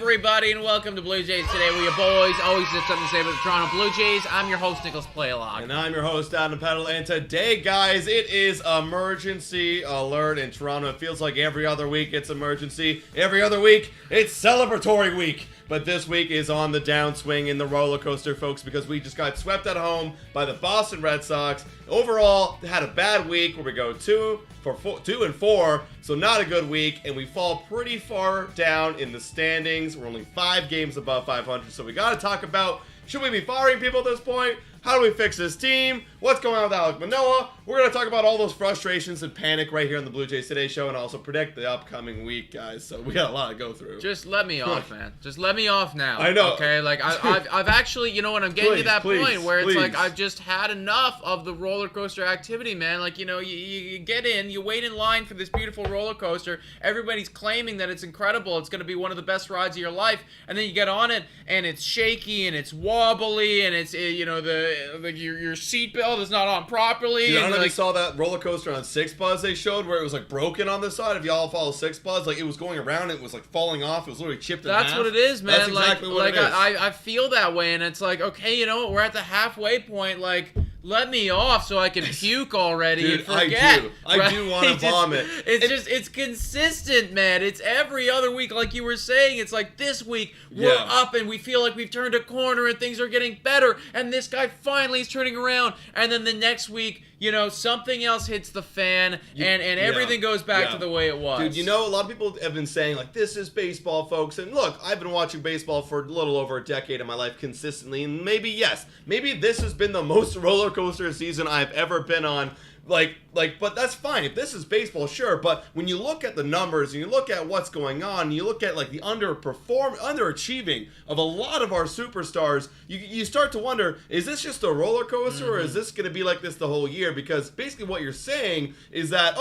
everybody, and welcome to Blue Jays Today. We're your boys. Always have something to say about the Toronto Blue Jays. I'm your host, Nicholas Playalog. And I'm your host, Adam Peddle. And today, guys, it is emergency alert in Toronto. It feels like every other week it's emergency. Every other week, it's celebratory week. But this week is on the downswing in the roller coaster, folks, because we just got swept at home by the Boston Red Sox. Overall, they had a bad week where we go 2-4, so not a good week, and we fall pretty far down in the standings. We're only 5 games above 500, so we got to talk about, should we be firing people at this point? How do we fix this team? What's going on with Alec Manoah? We're going to talk about all those frustrations and panic right here on the Blue Jays Today show and also predict the upcoming week, guys. So we got a lot to go through. Just let me off, man. Just let me off now. I know. Okay, like I've actually, you know what, I'm getting to that point where it's like please. I've just had enough of the roller coaster activity, man. Like, you know, you get in, you wait in line for this beautiful roller coaster. Everybody's claiming that it's incredible. It's going to be one of the best rides of your life, and then you get on it and it's shaky and it's wobbly and it's you know your seatbelt is not on properly. Dude, I don't know if you like, saw that roller coaster on Six Buzz they showed where it was like broken on the side. If y'all follow Six Buzz, like it was going around, it was like falling off. It was literally chipped in half. That's what it is, man. That's exactly what it is. I feel that way, and it's like, okay, you know what? We're at the halfway point. Like, let me off so I can puke already. Dude, and forget. I do want to vomit. It's consistent, man. It's every other week, like you were saying. It's like this week we're up and we feel like we've turned a corner and things are getting better, and this guy finally is turning around, and then the next week, you know, something else hits the fan, and everything goes back to the way it was. Dude, you know, a lot of people have been saying, like, this is baseball, folks. And look, I've been watching baseball for a little over a decade of my life consistently. And maybe this has been the most roller coaster season I've ever been on. But that's fine. If this is baseball, sure. But when you look at the numbers and you look at what's going on, and you look at like the underachieving of a lot of our superstars, you start to wonder, is this just a roller coaster or is this going to be like this the whole year? Because basically what you're saying is that,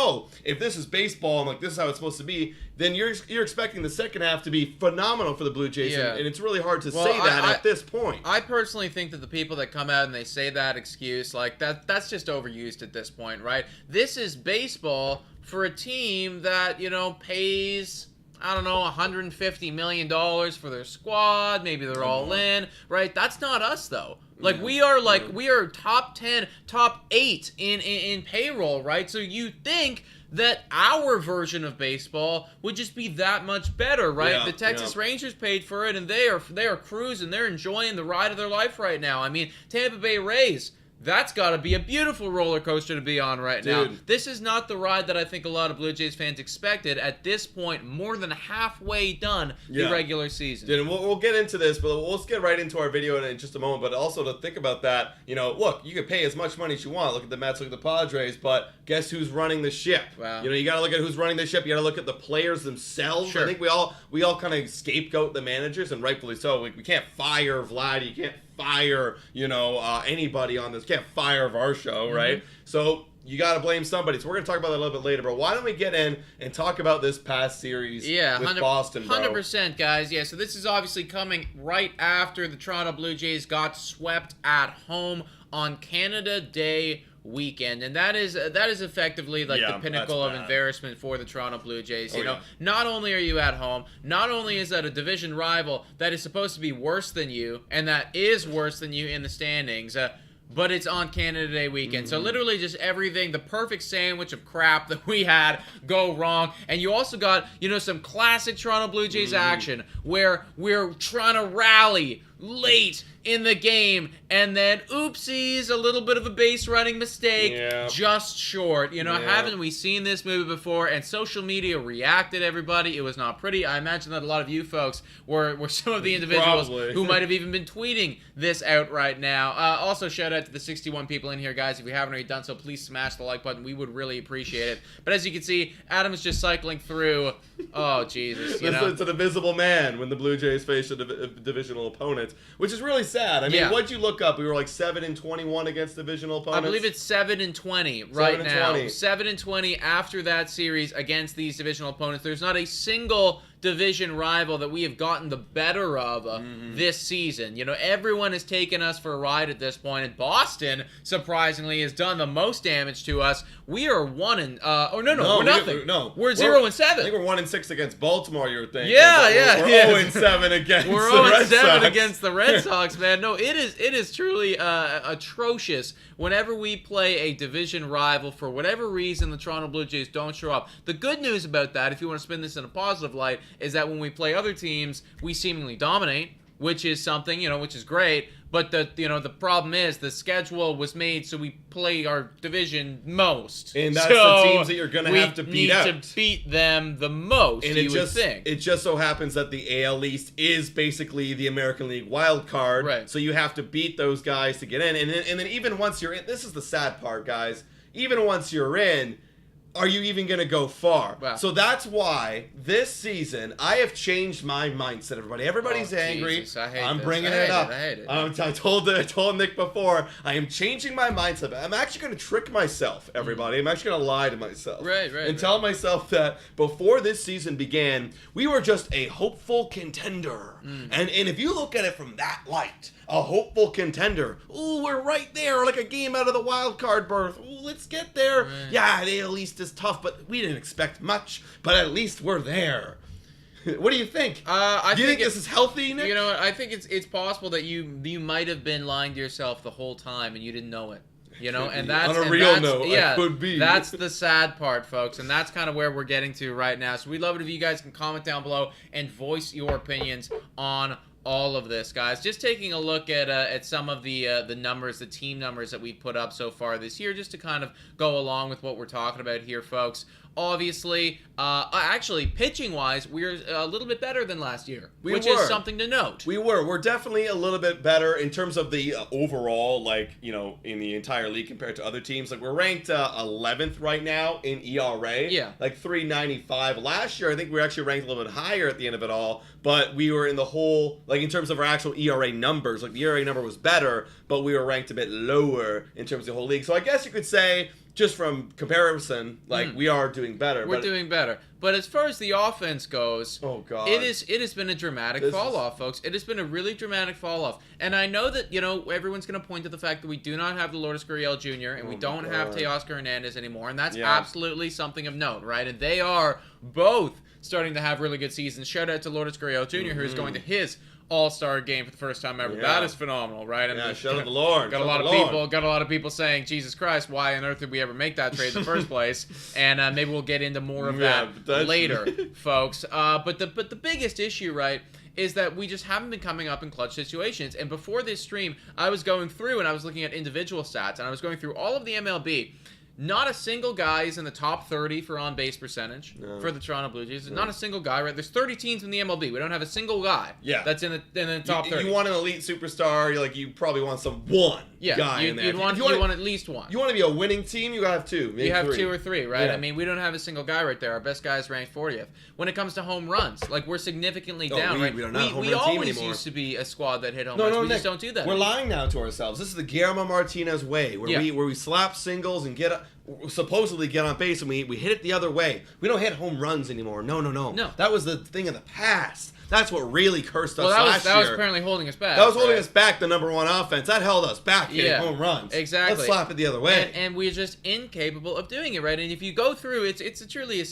if this is baseball and like this is how it's supposed to be, then you're expecting the second half to be phenomenal for the Blue Jays, and it's really hard to say that at this point. I personally think that the people that come out and they say that excuse, like that's just overused at this point, right? This is baseball for a team that, you know, pays, I don't know, $150 million for their squad. Maybe they're all in, right? That's not us, though. Like, we are top 10, top 8 in payroll, right? So you think that our version of baseball would just be that much better, right? Yeah, the Texas Rangers paid for it, and they are cruising. They're enjoying the ride of their life right now. I mean, Tampa Bay Rays, that's got to be a beautiful roller coaster to be on right now. This is not the ride that I think a lot of Blue Jays fans expected at this point, more than halfway done the regular season. Dude, and we'll get into this, but let's get right into our video in just a moment. But also to think about that, you know, look, you can pay as much money as you want. Look at the Mets, look at the Padres, but guess who's running the ship? Wow. You know, you got to look at who's running the ship. You got to look at the players themselves. Sure. I think we all kind of scapegoat the managers, and rightfully so. We can't fire Vlad. You can't fire, anybody on this. Can't fire Varsho, right? So you got to blame somebody. So we're going to talk about that a little bit later. But why don't we get in and talk about this past series with Boston, bro? 100%, guys. Yeah, so this is obviously coming right after the Toronto Blue Jays got swept at home on Canada Day weekend, and that is effectively like the pinnacle of embarrassment for the Toronto Blue Jays. You know, not only are you at home, not only is that a division rival that is supposed to be worse than you, and that is worse than you in the standings, but it's on Canada Day weekend. So literally just everything, the perfect sandwich of crap that we had go wrong. And you also got, you know, some classic Toronto Blue Jays action where we're trying to rally late in the game, and then oopsies, a little bit of a base running mistake, just short. You know, haven't we seen this movie before? And social media reacted, everybody. It was not pretty. I imagine that a lot of you folks were some of the individuals who might have even been tweeting this out right now. Also, shout out to the 61 people in here, guys. If you haven't already done so, please smash the like button. We would really appreciate it. But as you can see, Adam is just cycling through. Oh, Jesus. It's an invisible man when the Blue Jays face a divisional opponent, which is really sad. I mean, what'd you look up? We were like 7-21 against divisional opponents. I believe it's 7-20 right now. 7-20 after that series against these divisional opponents. There's not a single division rival that we have gotten the better of this season. You know, everyone has taken us for a ride at this point, and Boston, surprisingly, has done the most damage to us. We are we're nothing. We're 0-7. I think we're 1-6 against Baltimore, you were thinking. Yeah. We're 0-7 against we're the Red 0-7 Sox. against the Red Sox, man. No, it is truly atrocious whenever we play a division rival. For whatever reason, the Toronto Blue Jays don't show up. The good news about that, if you want to spin this in a positive light, is that when we play other teams, we seemingly dominate, which is something, which is great. But the problem is the schedule was made so we play our division most, and that's the teams that you're going to have to beat out. We need to beat them the most. And you would think. It just so happens that the AL East is basically the American League wild card, right? So you have to beat those guys to get in, and then even once you're in, this is the sad part, guys. Even once you're in, are you even going to go far? Wow. So that's why this season I have changed my mindset. Everybody's angry. Jesus, I hate I'm this. bringing it up. I hate it. I told Nick before. I am changing my mindset. I'm actually going to trick myself. Everybody, I'm actually going to lie to myself. Right. And tell myself that before this season began, we were just a hopeful contender. And if you look at it from that light, a hopeful contender. Ooh, we're right there, like a game out of the wild card berth. Ooh, let's get there. Right. Yeah, the AL East is tough, but we didn't expect much. But at least we're there. What do you think? Do you think this is healthy, Nick? You know what? I think it's possible that you might have been lying to yourself the whole time and you didn't know it. And that's on a real note, I could be. That's the sad part, folks, and that's kind of where we're getting to right now. So we'd love it if you guys can comment down below and voice your opinions on all of this, guys. Just taking a look at some of the numbers, the team numbers that we've put up so far this year, just to kind of go along with what we're talking about here, folks. Obviously, actually, pitching-wise, we're a little bit better than last year, which is something to note. We're definitely a little bit better in terms of the overall, in the entire league compared to other teams. Like, we're ranked 11th right now in ERA. Yeah. Like, 395. Last year, I think we were actually ranked a little bit higher at the end of it all, but we were in the whole, in terms of our actual ERA numbers, the ERA number was better, but we were ranked a bit lower in terms of the whole league. So I guess you could say, just from comparison, we are doing better. We're doing better. But as far as the offense goes, oh god, it has been a dramatic fall off, folks. It has been a really dramatic fall off. And I know that, everyone's going to point to the fact that we do not have the Lourdes Gurriel Jr. and we don't have Teoscar Hernandez anymore, and that's absolutely something of note, right? And they are both starting to have really good seasons. Shout out to Lourdes Gurriel Jr., who's going to his All-Star game for the first time ever. That is phenomenal, right? And shout out the Lord. Got a lot of people saying, Jesus Christ, why on earth did we ever make that trade in the first place? And maybe we'll get into more of that later, folks. But the biggest issue, right, is that we just haven't been coming up in clutch situations. And before this stream, I was going through and I was looking at individual stats, and I was going through all of the MLB. Not a single guy is in the top 30 for on-base percentage for the Toronto Blue Jays. Not a single guy, right? There's 30 teams in the MLB. We don't have a single guy that's in the top 30. You want an elite superstar, you probably want one guy in there. You want at least one. You want to be a winning team, you got to have two. You have 2 or 3, right? Yeah. I mean, we don't have a single guy right there. Our best guy is ranked 40th. When it comes to home runs, we're significantly down, right? We don't have a home we run team always anymore. used to be a squad that hit home runs. We just don't do that We're anymore. lying now to ourselves. This is the Guillermo Martinez way, where we slap singles and supposedly get on base, and we hit it the other way. We don't hit home runs anymore. No. That was the thing of the past. That's what really cursed us last year. That was apparently holding us back. That was holding us back, the number one offense. That held us back hitting home runs. Exactly. Let's slap it the other way. And we're just incapable of doing it, right? And if you go through, it's truly a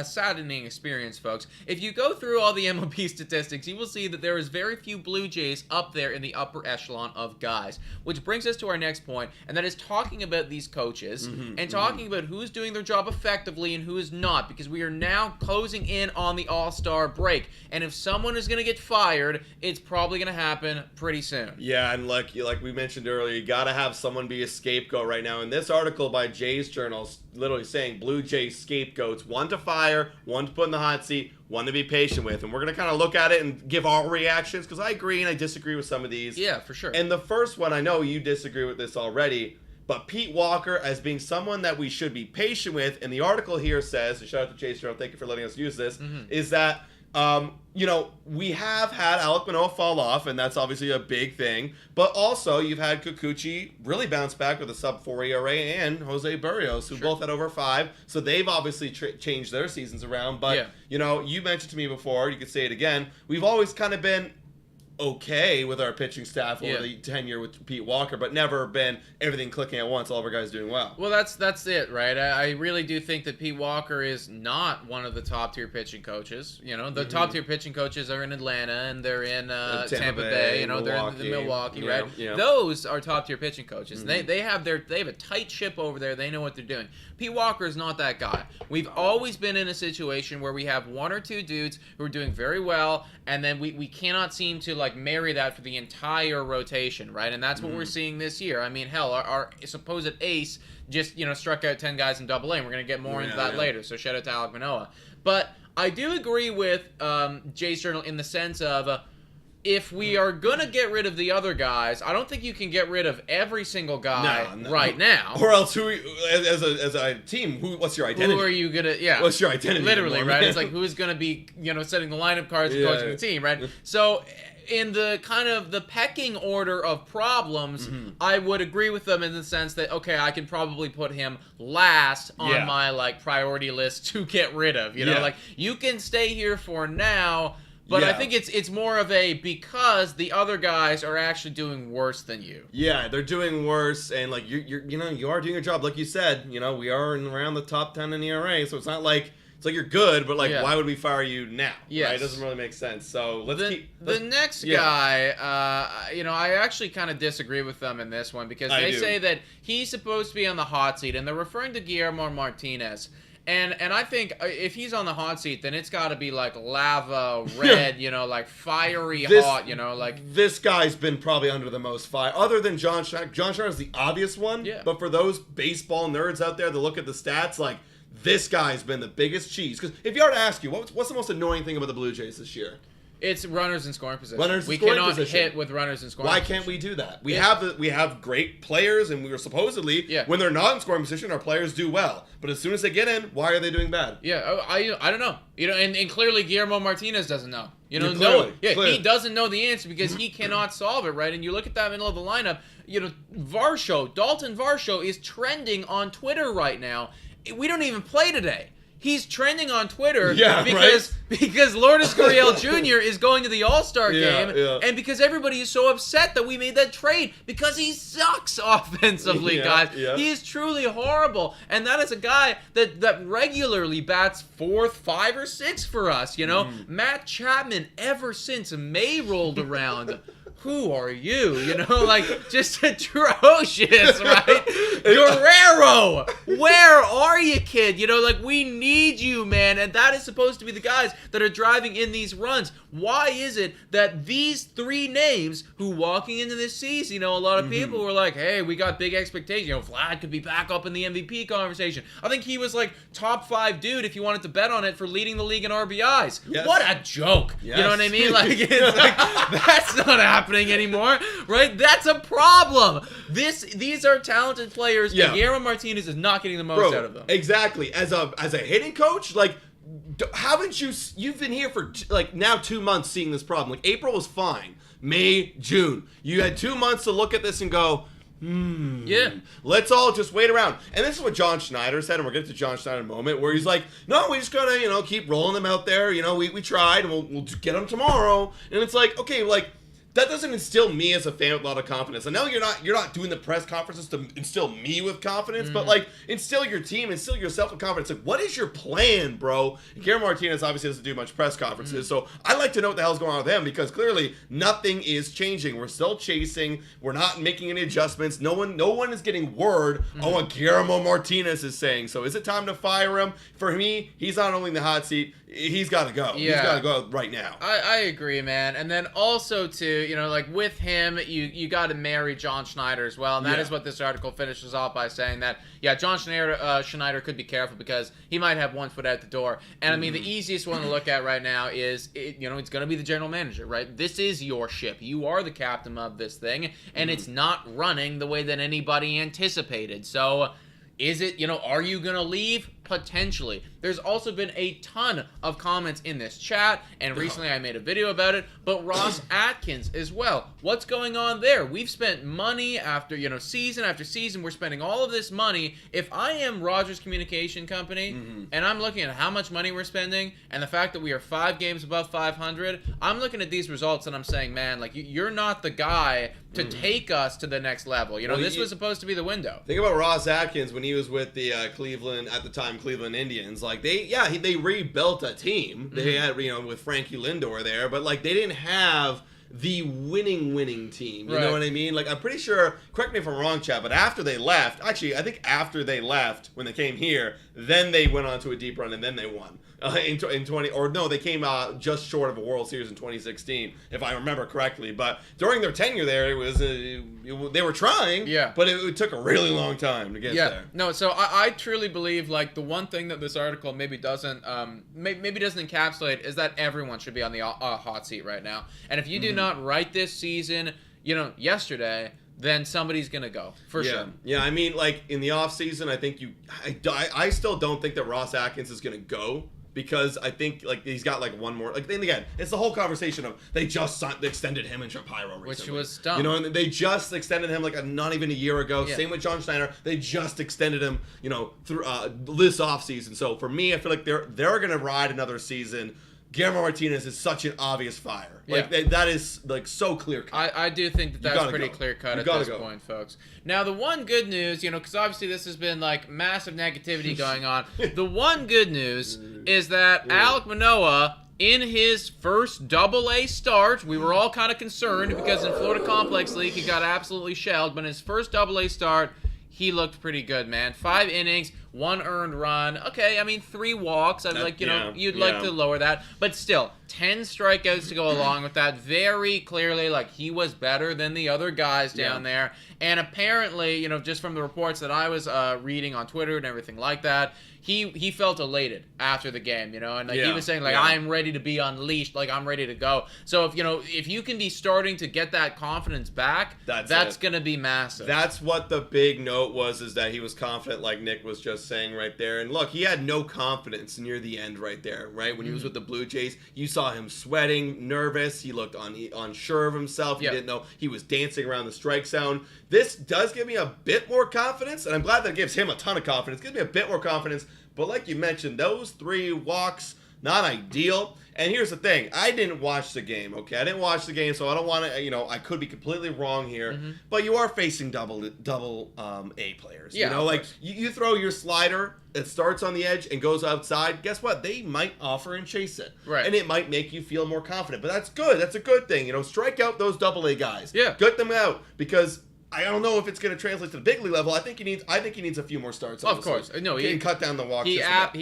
saddening experience, folks. If you go through all the MLB statistics, you will see that there is very few Blue Jays up there in the upper echelon of guys. Which brings us to our next point, and that is talking about these coaches and talking about who's doing their job effectively and who is not, because we are now closing in on the All-Star break. And if someone is going to get fired, it's probably going to happen pretty soon. Yeah, and like we mentioned earlier, you got to have someone be a scapegoat right now. And this article by Jay's Journal is literally saying Blue Jays scapegoats, one to fire, one to put in the hot seat, one to be patient with. And we're going to kind of look at it and give our reactions, because I agree and I disagree with some of these. Yeah, for sure. And the first one, I know you disagree with this already, but Pete Walker as being someone that we should be patient with, and the article here says, and shout out to Jay's Journal, thank you for letting us use this, is that you know, we have had Alec Manoah fall off, and that's obviously a big thing. But also, you've had Kikuchi really bounce back with a sub-4 ERA, and Jose Barrios, who both had over 5. So they've obviously changed their seasons around. But, you know, you mentioned to me before, you could say it again, we've always kind of been okay with our pitching staff over the tenure with Pete Walker, but never been everything clicking at once, all of our guys doing well. Well, that's it, right? I really do think that Pete Walker is not one of the top-tier pitching coaches. You know, the top-tier pitching coaches are in Atlanta, and they're in Tampa Bay, you know, Milwaukee. They're in Milwaukee, right? Yeah. Those are top-tier pitching coaches. They have a tight ship over there. They know what they're doing. Pete Walker is not that guy. We've always been in a situation where we have 1 or 2 dudes who are doing very well, and then we cannot seem to, like, marry that for the entire rotation, right? And that's what we're seeing this year. I mean, hell, our supposed ace just, you know, struck out 10 guys in Double A, and we're going to get more into that later, so shout out to Alec Manoah. But I do agree with Jay's Journal in the sense of if we are going to get rid of the other guys, I don't think you can get rid of every single guy right now. Or else, as a team, what's your identity? Who are you going to, what's your identity? Literally, right? It's like, who's going to be, you know, setting the lineup cards and coaching the team, right? So in the kind of the pecking order of problems, I would agree with them in the sense that, okay, I can probably put him last on my, like, priority list to get rid of. You know, like, you can stay here for now, but I think it's more of a because the other guys are actually doing worse than you. Yeah, they're doing worse, and like you are doing your job, like you said. You know, we are around the top 10 in ERA, so it's not like you're good, but like why would we fire you now? Right? It doesn't really make sense. So the next guy. You know, I actually kind of disagree with them in this one because they say that he's supposed to be on the hot seat, and they're referring to Guillermo Martinez. And I think if he's on the hot seat, then it's got to be like lava red, you know, like fiery hot, you know, like. This guy's been probably under the most fire, other than John Schneider. John Schneider is the obvious one. Yeah. But for those baseball nerds out there that look at the stats, like this guy's been the biggest cheese. Because if you were to ask you, what's the most annoying thing about the Blue Jays this year? It's runners in scoring position. We cannot hit with runners in scoring position. position. Why can't we do that? We have great players, and we were supposedly when they're not in scoring position, our players do well. But as soon as they get in, why are they doing bad? Yeah, I don't know. You know, and clearly Guillermo Martinez doesn't know. You know, clearly. He doesn't know the answer because he cannot solve it, right? And you look at that middle of the lineup. You know, Dalton Varsho is trending on Twitter right now. We don't even play today. He's trending on Twitter because Lourdes Gurriel Jr. is going to the All-Star game, and because everybody is so upset that we made that trade because he sucks offensively, guys. He is truly horrible, and that is a guy that regularly bats 4th, 5, or 6 for us. You know, Matt Chapman ever since May rolled around. Who are you? You know, like, just atrocious, right? Guerrero! Where are you, kid? You know, like, we need you, man. And that is supposed to be the guys that are driving in these runs. Why is it that these 3 names who walking into this season, you know, a lot of people were like, hey, we got big expectations. You know, Vlad could be back up in the MVP conversation. I think he was, like, top 5 dude if you wanted to bet on it for leading the league in RBIs. Yes. What a joke. Yes. You know what I mean? Like, it's like, that's not happening anymore, right? That's a problem. These are talented players, and Guillermo Martinez is not getting the most out of them. Exactly. As a hitting coach, like, haven't you've been here for like now 2 months seeing this problem. Like April was fine. May, June. You had 2 months to look at this and go, let's all just wait around. And this is what John Schneider said, and we'll get to John Schneider in a moment, where he's like, no, we just gotta, you know, keep rolling them out there. You know, we tried, and we'll get them tomorrow. And it's like, okay, like, that doesn't instill me as a fan with a lot of confidence. I know you're not doing the press conferences to instill me with confidence, but like instill your team, instill yourself with confidence. Like, what is your plan, bro? And Guillermo Martinez obviously doesn't do much press conferences, so I like to know what the hell's going on with him because clearly nothing is changing. We're still chasing. We're not making any adjustments. No one is getting word on what Guillermo Martinez is saying. So is it time to fire him? For me, he's not only in the hot seat. He's got to go. Yeah. He's got to go right now. I agree, man. And then also, too, you know, like with him, you got to marry John Schneider as well. And that is what this article finishes off by saying that, John Schneider could be careful because he might have 1 foot out the door. And, I mean, the easiest one to look at right now is, it's going to be the general manager, right? This is your ship. You are the captain of this thing. And it's not running the way that anybody anticipated. So is it, are you going to leave? potentially. There's also been a ton of comments in this chat, and recently I made a video about it, but Ross Atkins as well. What's going on there? We've spent money after, season after season. We're spending all of this money. If I am Rogers Communication Company, and I'm looking at how much money we're spending, and the fact that we are 5 games above 500, I'm looking at these results and I'm saying, man, like, you're not the guy to take us to the next level. This was supposed to be the window. Think about Ross Atkins when he was with the Cleveland Indians. Like, they rebuilt a team. They had, with Frankie Lindor there, but like they didn't have the winning team. You know what I mean? Like, I'm pretty sure, correct me if I'm wrong, Chad, but after they left, actually, I think after they left, when they came here, then they went on to a deep run and then they won. They came just short of a World Series in 2016, if I remember correctly. But during their tenure there, they were trying, but it took a really long time to get there. No, so I truly believe, like, the one thing that this article maybe doesn't encapsulate is that everyone should be on the hot seat right now. And if you do not write this season, yesterday, then somebody's gonna go for sure. Yeah, I mean, like, in the off season, I think I still don't think that Ross Atkins is gonna go. Because I think, like, he's got, like, one more. Like, then again, it's the whole conversation of they just extended him and Shapiro recently. Which was dumb. And they just extended him, like, not even a year ago. Yeah. Same with John Schneider. They just extended him, through this offseason. So, for me, I feel like they're going to ride another season. Guillermo Martinez is such an obvious fire. Like, that is, like, so clear-cut. I do think that's pretty clear-cut at this point, folks. Now, the one good news, because obviously this has been, like, massive negativity going on. The one good news is that Alec Manoah, in his first Double-A start, we were all kind of concerned because in Florida Complex League he got absolutely shelled, but in his first Double-A start, he looked pretty good, man. 5 innings, 1 earned run. Okay, I mean, 3 walks. I'd like, you'd like to lower that. But still, 10 strikeouts to go along with that. Very clearly, like, he was better than the other guys down there. And apparently, just from the reports that I was reading on Twitter and everything like that, he felt elated after the game, and like he was saying, like, I'm ready to be unleashed, like, I'm ready to go. So if you can be starting to get that confidence back, that's gonna be massive. That's what the big note was, is that he was confident, like Nick was just saying right there. And look, he had no confidence near the end right there, right? When he was with the Blue Jays, you saw him sweating, nervous. He looked unsure of himself. He didn't know. He was dancing around the strike zone. This does give me a bit more confidence, and I'm glad that gives him a ton of confidence. It gives me a bit more confidence. But like you mentioned, those 3 walks, not ideal. And here's the thing. I didn't watch the game, okay? I didn't watch the game, so I don't want to, I could be completely wrong here. But you are facing double A players. Yeah, like, you throw your slider, it starts on the edge and goes outside. Guess what? They might offer and chase it. Right. And it might make you feel more confident. But that's good. That's a good thing. Strike out those Double A guys. Yeah. Gut them out. Because I don't know if it's going to translate to the big league level. I think he needs a few more starts. Honestly. Of course, no, he can cut down the walks. He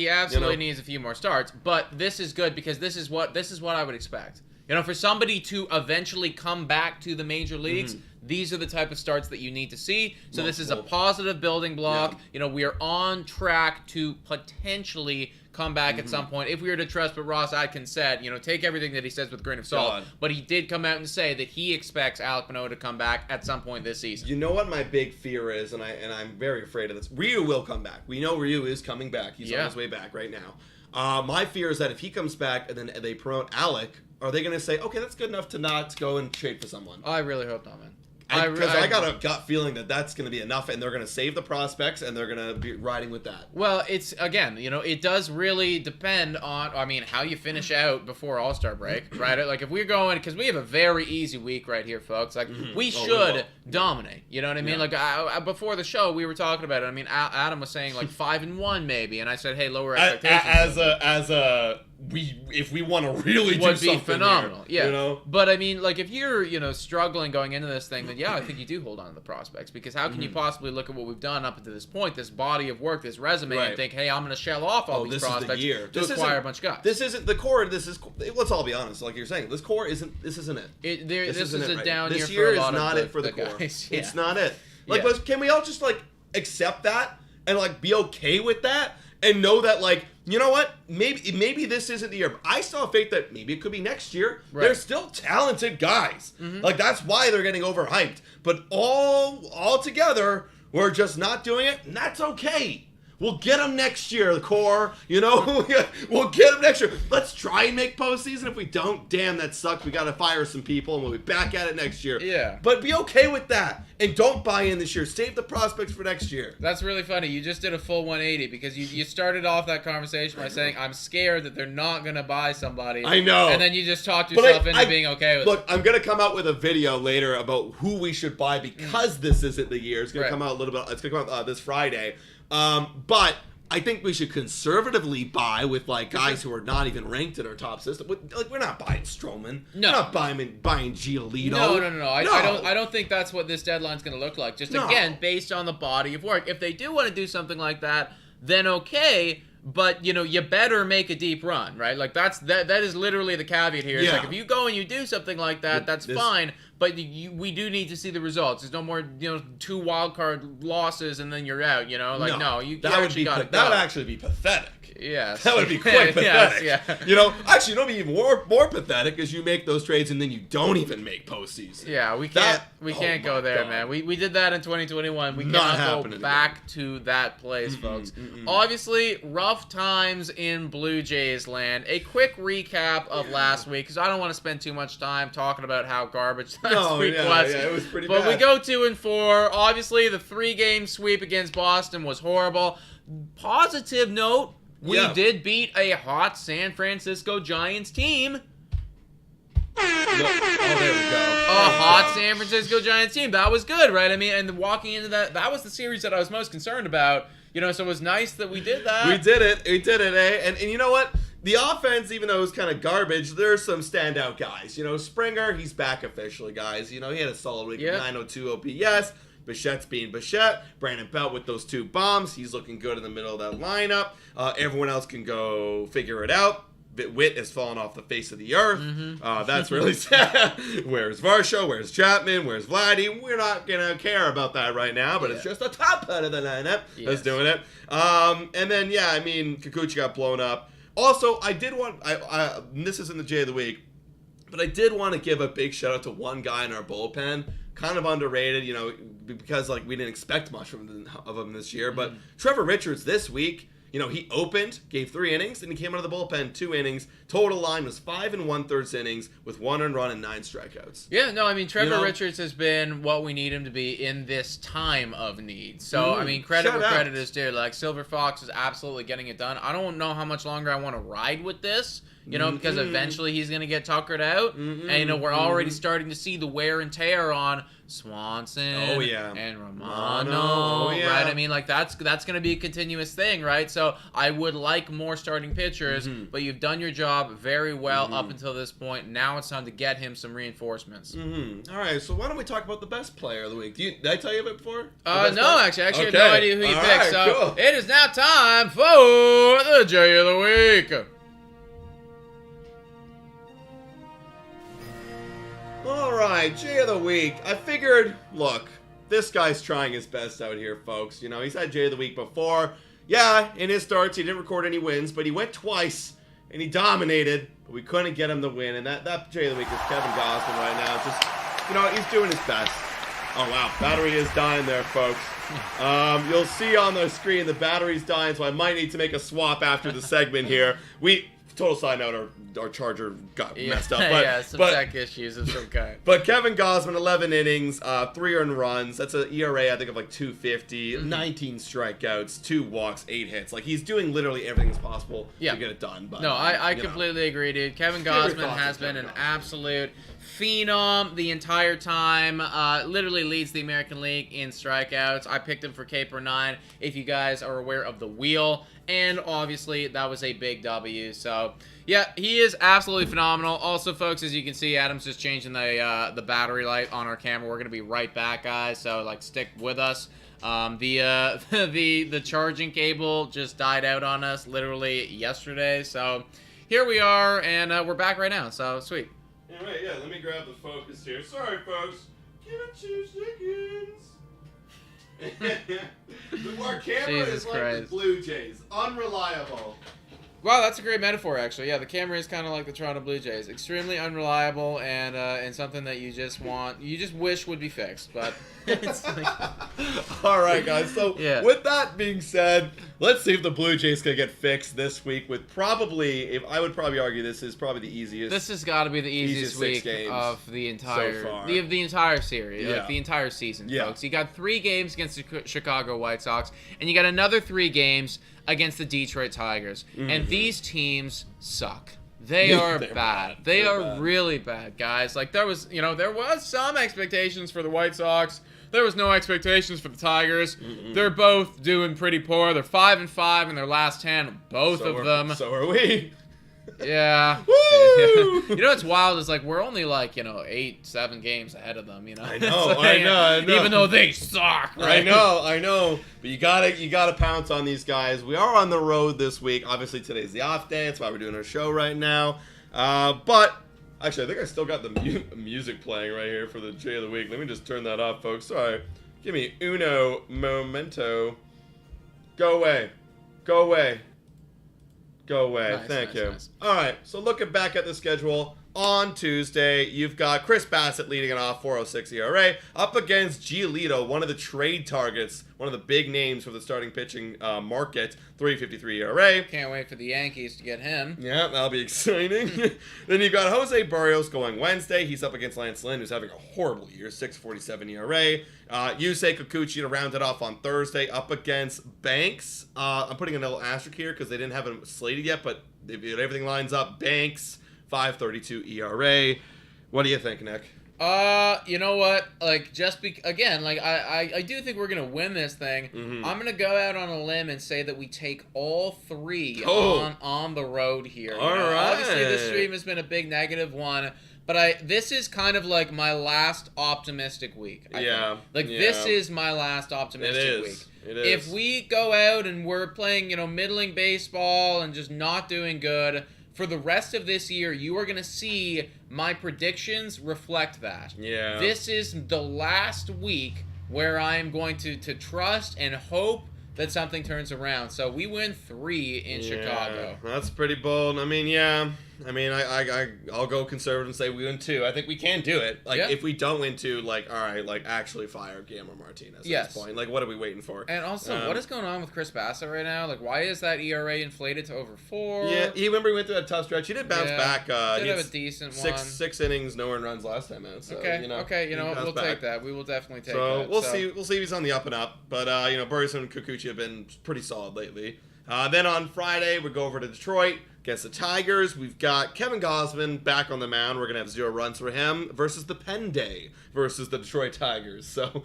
absolutely needs a few more starts. But this is good because this is what I would expect. For somebody to eventually come back to the major leagues, these are the type of starts that you need to see. So this is a positive building block. We are on track to potentially come back at some point. If we were to trust what Ross Atkins said, take everything that he says with a grain of salt. But he did come out and say that he expects Alec Manoah to come back at some point this season. You know what my big fear is, and I'm very afraid of this. Ryu will come back. We know Ryu is coming back. He's on his way back right now. My fear is that if he comes back and then they promote Alec, are they going to say, okay, that's good enough to not go and trade for someone? I really hope not, man. Because I got a gut feeling that that's going to be enough, and they're going to save the prospects, and they're going to be riding with that. Well, it's, again, it does really depend on, how you finish out before All-Star break, right? Like, if we're going, because we have a very easy week right here, folks. Like, we should dominate, you know what I mean? Like, before the show, we were talking about it. Adam was saying, like, 5-1 maybe, and I said, hey, lower expectations. If we want to really do something, would be phenomenal. Here, But like, if you're struggling going into this thing, then I think you do hold on to the prospects, because how can you possibly look at what we've done up until this point, this body of work, this resume, and think, hey, I'm going to shell off all these prospects to acquire a bunch of guys. This isn't the core. Let's all be honest, like you're saying, this core isn't. This isn't it. This is a down year. This year is not it for the core. It's not it. Like, can we all just like accept that and like be okay with that? And know that, like, you know what? Maybe this isn't the year. But I still have faith that maybe it could be next year. Right. They're still talented guys. Like, that's why they're getting overhyped. But all together, we're just not doing it, and that's okay. We'll get them next year, the core. You know, we'll get them next year. Let's try and make postseason. If we don't, damn, that sucks. We got to fire some people, and we'll be back at it next year. Yeah. But be okay with that, and don't buy in this year. Save the prospects for next year. That's really funny. You just did a full 180 because you started off that conversation by saying, I'm scared that they're not going to buy somebody. I know. And then you just talked yourself into being okay with it. Look, I'm going to come out with a video later about who we should buy because this isn't the year. It's going to come out a little bit. It's going to come out this Friday. But I think we should conservatively buy with like guys who are not even ranked in our top system. Like we're not buying Stroman. No. We're not buying Giolito. No. I don't think that's what this deadline's going to look like. Just again, based on the body of work. If they do want to do something like that, then okay. But you better make a deep run, right? Like that is literally the caveat here. It's like if you go and you do something like that, that's fine. But we do need to see the results. There's no more 2 wild card losses and then you're out. You That would actually be pathetic. Yes. That would be quite pathetic. Yeah. Actually, it'll be even more pathetic is you make those trades and then you don't even make postseason. Yeah, we can't go there, man. We did that in 2021. We cannot go back to that place, folks. Obviously, rough times in Blue Jays land. A quick recap of last week, because I don't want to spend too much time talking about how garbage last week was. Yeah, it was pretty bad. But we go 2-4. Obviously, the 3-game sweep against Boston was horrible. Positive note, we did beat a hot San Francisco Giants team. There we go. A hot San Francisco Giants team. That was good, right? I mean, and walking into that was the series that I was most concerned about. So it was nice that we did that. We did it, eh? And you know what? The offense, even though it was kind of garbage, there's some standout guys. Springer, he's back officially, guys. He had a solid week of 902 OPS. Bichette's being Bichette. Brandon Belt with those 2 bombs. He's looking good in the middle of that lineup. Everyone else can go figure it out. Witt has fallen off the face of the earth. That's really sad. Where's Varsho? Where's Chapman? Where's Vladdy? We're not going to care about that right now, but it's just the top head of the lineup that's doing it. And then, Kikuchi got blown up. Also, I did want, this isn't the J of the Week, but I did want to give a big shout out to one guy in our bullpen. Kind of underrated, because we didn't expect much of him this year. But Trevor Richards this week, he opened, gave 3 innings, and he came out of the bullpen 2 innings. Total line was 5 1/3 innings with 1 earned run and 9 strikeouts. Yeah, no, Trevor Richards has been what we need him to be in this time of need. So, credit where credit is due. Silver Fox is absolutely getting it done. I don't know how much longer I want to ride with this. Because eventually he's going to get tuckered out. And, we're already starting to see the wear and tear on Swanson and Romano, right? That's going to be a continuous thing, right? So I would like more starting pitchers, but you've done your job very well up until this point. Now it's time to get him some reinforcements. All right, so why don't we talk about the best player of the week? Did I tell you of it before? No, actually, I have no idea who you picked. So cool. It is now time for the J of the Week. Alright, J of the Week. I figured, look, this guy's trying his best out here, folks. He's had J of the Week before. Yeah, in his starts, he didn't record any wins, but he went twice, and he dominated, but we couldn't get him to win. And that J of the Week is Kevin Gausman right now. Just, he's doing his best. Oh, wow. Battery is dying there, folks. You'll see on the screen the battery's dying, so I might need to make a swap after the segment here. Total side note, our charger got messed up. But, some tech issues of some kind. But Kevin Gausman, 11 innings, 3 earned runs. That's an ERA, I think, of 250, 19 strikeouts, 2 walks, 8 hits. He's doing literally everything that's possible to get it done. But, no, I completely agree, dude. Kevin Gausman has been an absolute phenom the entire time. Literally leads the American League in strikeouts. I picked him for K per 9, if you guys are aware of the wheel. And obviously, that was a big W. So, yeah, he is absolutely phenomenal. Also, folks, as you can see, Adam's just changing the battery light on our camera. We're going to be right back, guys. So, stick with us. The charging cable just died out on us literally yesterday. So, here we are, and we're back right now. So, sweet. All right, let me grab the focus here. Sorry, folks. Give it 2 seconds. Our camera is like the Blue Jays. Unreliable. Wow, that's a great metaphor, actually. Yeah, the camera is kind of like the Toronto Blue Jays. Extremely unreliable and something that you just wish would be fixed. But it's all right, guys. So with that being said, let's see if the Blue Jays can get fixed this week with probably, I would probably argue this is probably the easiest. This has got to be the easiest week of the entire the entire series, like the entire season, folks. You got 3 games against the Chicago White Sox, and you got another 3 games against the Detroit Tigers. And these teams suck. They are bad. They are really bad, guys. Like, there was some expectations for the White Sox. There was no expectations for the Tigers. They're both doing pretty poor. They're 5-5 in their last 10, both of them. So are we. Yeah. Woo! You know what's wild is, like, we're only, like, 8-7 games ahead of them, I know, like, I know. Even though they suck, right? I know. But you gotta pounce on these guys. We are on the road this week. Obviously, today's the off day. That's why we're doing our show right now. But, actually, I think I still got the music playing right here for the J of the Week. Let me just turn that off, folks. Sorry. Give me uno momento. Go away. Go away. Go away. Nice, Thank you. Nice. All right. So looking back at the schedule, on Tuesday, you've got Chris Bassett leading it off, 4.06 ERA, up against Giolito, one of the trade targets, one of the big names for the starting pitching market, 3.53 ERA. Can't wait for the Yankees to get him. Yeah, that'll be exciting. Then you've got Jose Barrios going Wednesday. He's up against Lance Lynn, who's having a horrible year, 6.47 ERA. Yusei Kikuchi to round it off on Thursday, up against Banks. I'm putting a little asterisk here because they didn't have him slated yet, but if everything lines up, Banks, 5.32 ERA. What do you think, Nick? You know what? Like, again, like, I do think we're gonna win this thing. I'm gonna go out on a limb and say that we take all 3 on the road here. All right. Obviously, this stream has been a big negative one, but this is kind of like my last optimistic week. I think. Like, this is my last optimistic week. It is. If we go out and we're playing, middling baseball and just not doing good, for the rest of this year, you are going to see my predictions reflect that. Yeah. This is the last week where I am going to trust and hope that something turns around. So we win 3 in Chicago. That's pretty bold. I mean, I'll go conservative and say we win 2. I think we can do it. Like, if we don't win 2, like, all right, like, actually fire Guillermo Martinez at this point. Like, what are we waiting for? And also, what is going on with Chris Bassett right now? Like, why is that ERA inflated to over 4? Yeah, remember he went through that tough stretch. He did bounce back. Did have a decent one. 6 innings, no earned runs last time out. So, okay, you know what? We'll take that. We will definitely take that. So we'll see. We'll see if he's on the up and up. But Burris and Kikuchi have been pretty solid lately. Then on Friday, we go over to Detroit against the Tigers. We've got Kevin Gausman back on the mound. We're going to have 0 runs for him versus the Penn Day versus the Detroit Tigers. So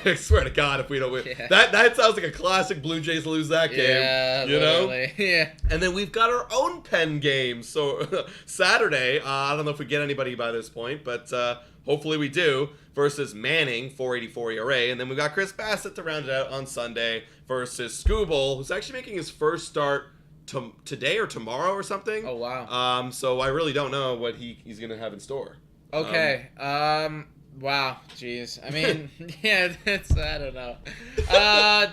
I swear to God, if we don't win. Yeah. That sounds like a classic Blue Jays lose that game. Yeah, literally. Yeah. And then we've got our own Penn game. So Saturday, I don't know if we get anybody by this point, but hopefully we do, versus Manning, 4.84 ERA. And then we've got Chris Bassett to round it out on Sunday versus Skubal, who's actually making his first start today or tomorrow or something. Oh, wow. So I really don't know what he's going to have in store. Okay. Wow. Jeez. I mean, yeah, I don't know.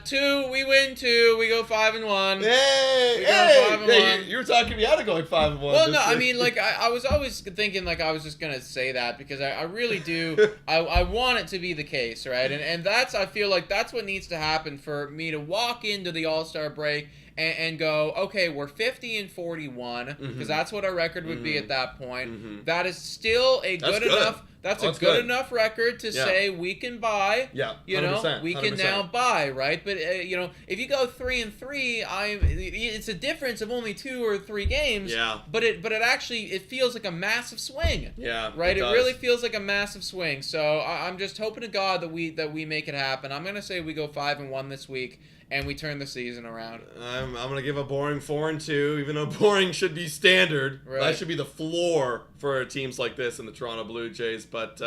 2, we win 2. We go 5-1. Hey, you were talking me out of going 5-1. Well, no, I mean, like, I was always thinking, like, I was just going to say that because I really do. I want it to be the case, right? And I feel like that's what needs to happen for me to walk into the All-Star break and go, okay, we're 50-41, because that's what our record would be at that point. That is still a good enough. That's a good enough record to say we can buy. Yeah, 100%, we can 100%. Now buy, right? But if you go 3-3, it's a difference of only 2 or 3 games. Yeah. But it actually feels like a massive swing. Yeah. Right. It really feels like a massive swing. So I'm just hoping to God that we make it happen. I'm gonna say we go 5-1 this week. And we turn the season around. I'm going to give a boring 4-2, even though boring should be standard. Right. That should be the floor for teams like this in the Toronto Blue Jays. But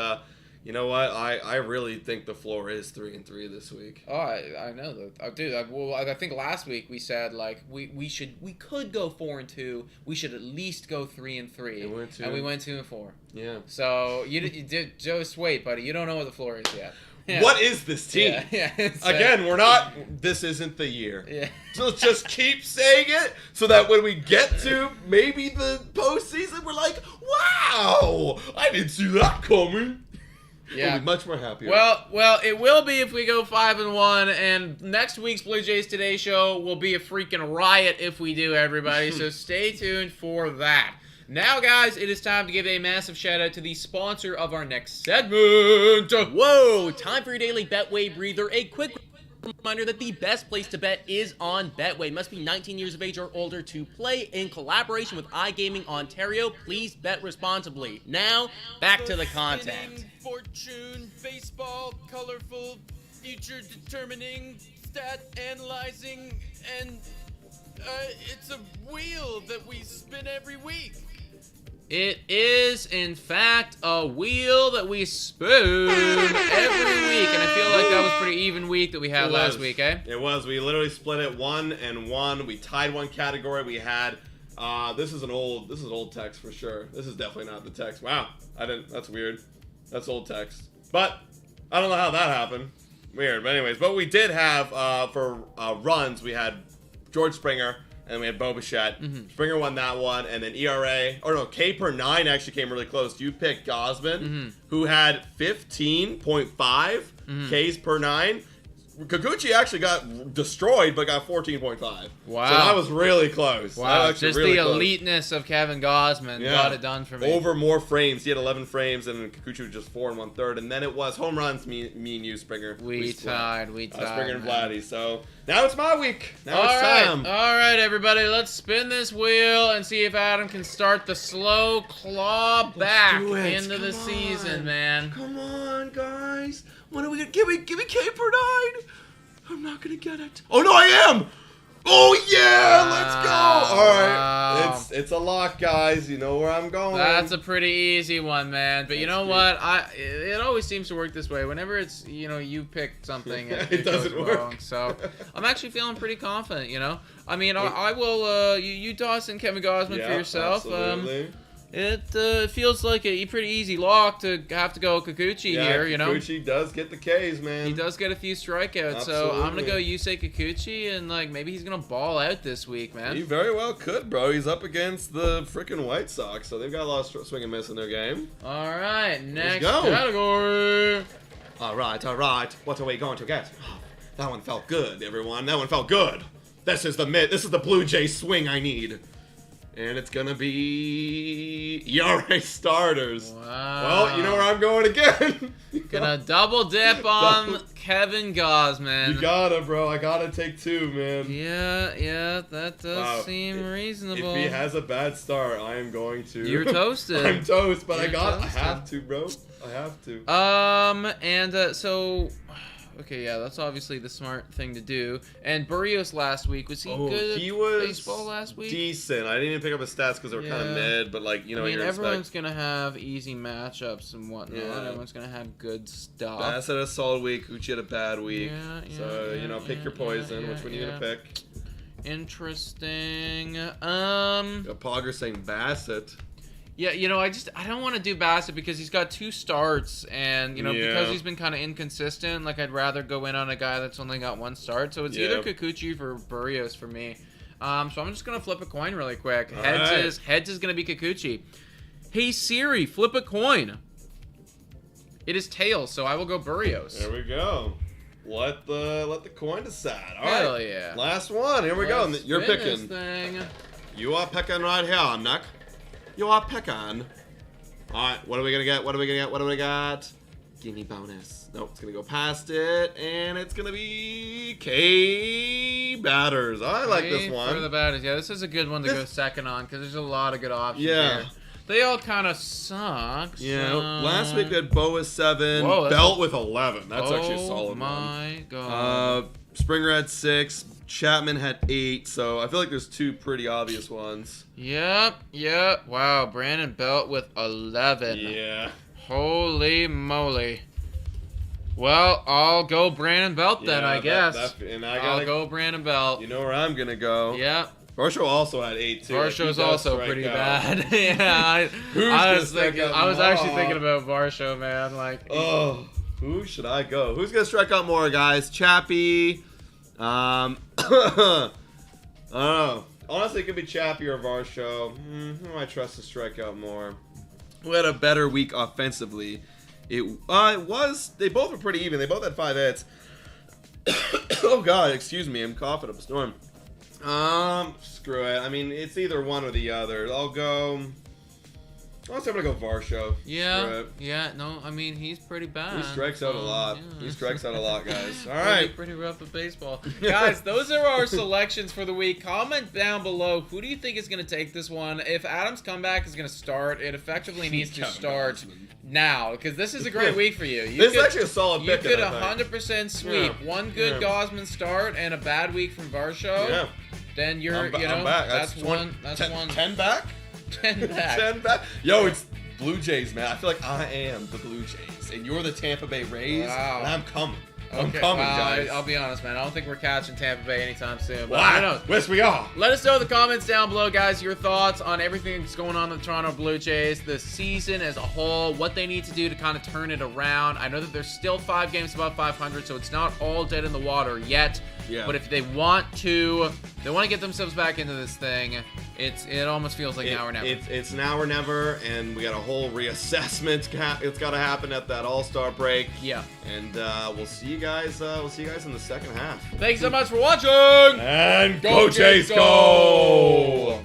you know what? I really think the floor is 3-3 this week. Oh, I know that, dude. I think last week we said like we could go 4-2. We should at least go 3-3. And we went 2-4. Yeah. So you did just wait, buddy. You don't know what the floor is yet. Yeah. What is this team? Yeah, again, we're not. This isn't the year. Yeah. So let's just keep saying it, so that when we get to maybe the postseason, we're like, "Wow, I didn't see that coming." Yeah. We'll be much more happier. Well, it will be if we go 5-1, and next week's Blue Jays Today show will be a freaking riot if we do, everybody. So stay tuned for that. Now, guys, it is time to give a massive shout out to the sponsor of our next segment. Whoa! Time for your daily Betway breather. A quick reminder that the best place to bet is on Betway. Must be 19 years of age or older to play. In collaboration with iGaming Ontario, please bet responsibly. Now, back to the content. Fortune, baseball, colorful, future determining, stat analyzing, and it's a wheel that we spin every week. It is, in fact, a wheel that we spoon every week, and I feel like that was a pretty even week that we had last week, eh? It was. We literally split it 1-1. We tied one category. We had. This is old text for sure. This is definitely not the text. Wow, That's weird. That's old text. But I don't know how that happened. Weird. But anyways, but we did have for runs. We had George Springer. And we had Bo Bichette. Springer won that one. And then ERA, K per 9 actually came really close. You picked Gosman, who had 15.5 Ks per 9. Kikuchi actually got destroyed, but got 14.5. Wow. So that was really close. Wow. Just really the eliteness of Kevin Gosman got it done for me. Over more frames. He had 11 frames, and Kikuchi was just 4 1/3. And then it was home runs, me and you, Springer. We tied. Springer and Vladdy. So now it's my week. Now it's time. All right, everybody. Let's spin this wheel and see if Adam can start the slow claw back into the season, man. Come on, guys. What are we gonna give me K per 9? I'm not gonna get it. Oh no, I am. Oh yeah, let's go. All right, it's a lock, guys. You know where I'm going. That's a pretty easy one, man. But you know what? It always seems to work this way. Whenever it's you pick something, it doesn't work. Wrong. So I'm actually feeling pretty confident. I mean, I will. You toss in Kevin Gosman for yourself. Absolutely. It feels like a pretty easy lock to have to go Kikuchi here, Kikuchi does get the Ks, man. He does get a few strikeouts, so I'm going to go Yusei Kikuchi, and maybe he's going to ball out this week, man. He very well could, bro. He's up against the freaking White Sox, so they've got a lot of swing and miss in their game. All right, next category. All right. What are we going to get? Oh, that one felt good, everyone. That one felt good. This is the Blue Jay swing I need. And it's going to be ERA starters. Wow. Well, you know where I'm going again. Gonna double dip on Kevin Gosman. You gotta, bro. I gotta take 2, man. Yeah, that does seem reasonable. If he has a bad start, I am going to. You're toasted. I'm toast, but I have to, bro. I have to. Okay, yeah, that's obviously the smart thing to do. And Barrios last week, was he good he at was baseball last week? Decent. I didn't even pick up his stats because they were kind of mid, but everyone's going to have easy matchups and whatnot. Yeah. Everyone's going to have good stuff. Bass had a solid week. Uchi had a bad week. Pick your poison. Which one are you going to pick? Interesting. Pogger saying Bassett. Yeah, I don't want to do Bassett because he's got 2 starts, and because he's been kind of inconsistent, I'd rather go in on a guy that's only got 1 start. So it's either Kikuchi or Barrios for me. So I'm just gonna flip a coin really quick. Heads is gonna be Kikuchi. Hey Siri, flip a coin. It is tails, so I will go Barrios. There we go. Let the coin decide. All Hell right. yeah. Last one. Here we go. You're picking. You are picking right here, Nick. You are picking. Alright, what are we gonna get? What do we got? Give me bonus. Nope, it's gonna go past it, and it's gonna be K batters. I like this one. For the batters. Yeah, this is a good one to go second on because there's a lot of good options here. They all kind of suck. Yeah, last week we had Bo with 7, Belt with 11. That's actually a solid one. Oh my god. Springer had 6, Chapman had 8, so I feel like there's 2 pretty obvious ones. Yep. Wow, Brandon Belt with 11. Yeah. Holy moly. Well, I'll go Brandon Belt then, I guess. I'll go Brandon Belt. You know where I'm gonna go. Yep. Varsho also had 8 too. Varsho's also pretty bad. Yeah, I was actually thinking about Varsho, man. Who should I go? Who's gonna strike out more, guys? Chappie. I don't know. Honestly, it could be Chappie or Varsho. Who do I trust to strike out more? Who had a better week offensively? It was. They both were pretty even. They both had 5 hits. Oh God, excuse me. I'm coughing up a storm. Screw it. I mean, it's either one or the other. I'll go. Honestly, I'm gonna go Varsho. Yeah, no, I mean, he's pretty bad. He strikes out a lot. Yeah. He strikes out a lot, guys. All right. Pretty rough at baseball. Guys, those are our selections for the week. Comment down below, who do you think is going to take this one? If Adam's comeback is going to start, it effectively needs to start now, because this is a great week for you. This is actually a solid pick. You could 100% sweep. One good Gosman start and a bad week from Varsho. Yeah. Then you're, I'm back. that's one. 10 back? 10 back. 10 back? Yo, it's Blue Jays, man. I feel like I am the Blue Jays, and you're the Tampa Bay Rays, Wow. and I'm coming. I'm Okay, coming, well, guys. I'll be honest, man. I don't think we're catching Tampa Bay anytime soon. But Wow. I don't know. Yes, we are. Let us know in the comments down below, guys, your thoughts on everything that's going on in the Toronto Blue Jays, the season as a whole, what they need to do to kind of turn it around. I know that there's still 5 games above 500, so it's not all dead in the water yet. Yeah. But if they want to get themselves back into this thing, it almost feels like now or never. It's now or never, and we got a whole reassessment. It's got to happen at that All-Star break. Yeah. And we'll see you guys. We'll see you guys in the second half. Thanks so much for watching. And go Jays, go!